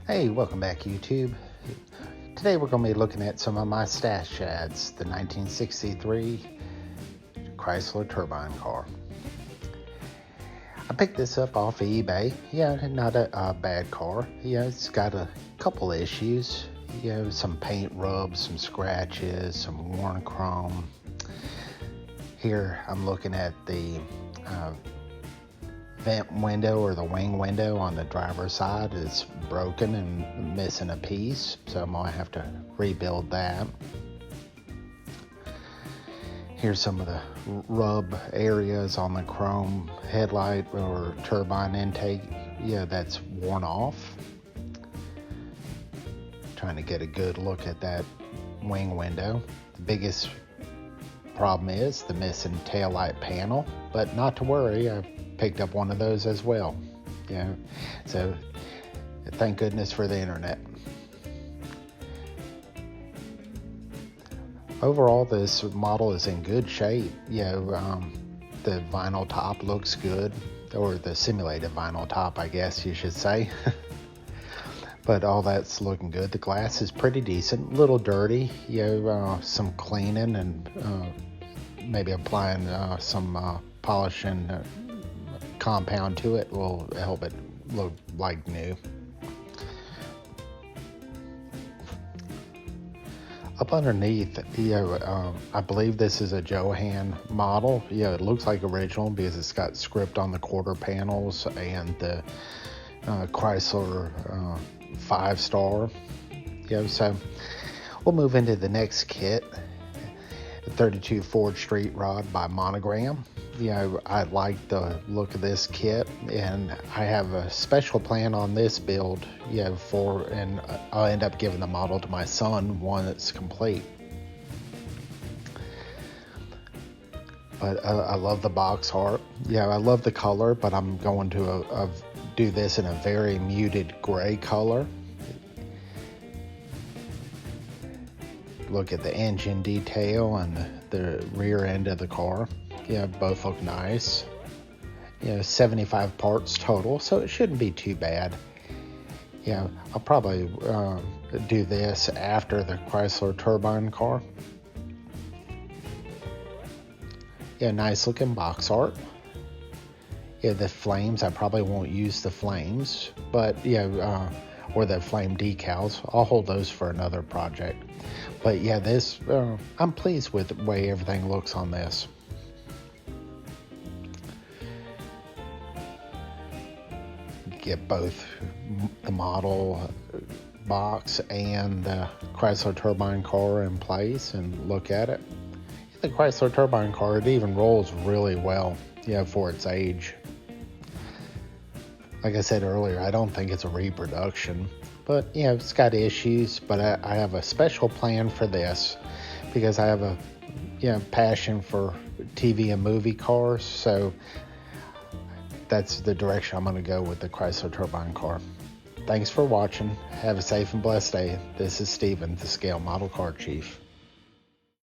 Hey, welcome back YouTube. Today we're going to be looking at some of my stash ads, the 1963 Chrysler Turbine car. I picked this up off of eBay. Yeah, not a bad car. Yeah, it's got a couple issues. You know, some paint rubs, some scratches, some worn chrome. Here I'm looking at the vent window or the wing window on the driver's side is broken and missing a piece, so I'm gonna have to rebuild that. Here's some of the rub areas on the chrome headlight or turbine intake. Yeah, that's worn off. Trying to get a good look at that wing window. The biggest problem is the missing taillight panel, but not to worry, I picked up one of those as well. Yeah, so thank goodness for the internet. Overall, this model is in good shape. You know, the vinyl top looks good, or the simulated vinyl top, I guess you should say. But all that's looking good. The glass is pretty decent, a little dirty. You know, some cleaning and maybe applying some polishing compound to it will help it look like new. Up underneath, I believe this is a Johan model. Yeah, it looks like original because it's got script on the quarter panels and the Chrysler 5-star. Yeah, so we'll move into the next kit. The 32 Ford Street Rod by Monogram. You know, I like the look of this kit, and I have a special plan on this build, you know, and I'll end up giving the model to my son when it's complete. But I love the box art. Yeah, I love the color, but I'm going to do this in a very muted gray color. Look at the engine detail and the rear end of the car. Yeah, both look nice. You know, 75 parts total, so it shouldn't be too bad. Yeah, I'll probably do this after the Chrysler Turbine car. Yeah, nice looking box art. Yeah, the flames, I probably won't use the flames, but yeah, or the flame decals. I'll hold those for another project. But yeah, this, I'm pleased with the way everything looks on this. Get both the model box and the Chrysler Turbine car in place and look at it. The Chrysler Turbine car, it even rolls really well, yeah, for its age. Like I said earlier, I don't think it's a reproduction, but yeah, it's got issues, but I have a special plan for this because I have a passion for TV and movie cars, so that's the direction I'm going to go with the Chrysler Turbine car. Thanks for watching. Have a safe and blessed day. This is Steven, the Scale Model Car Chief.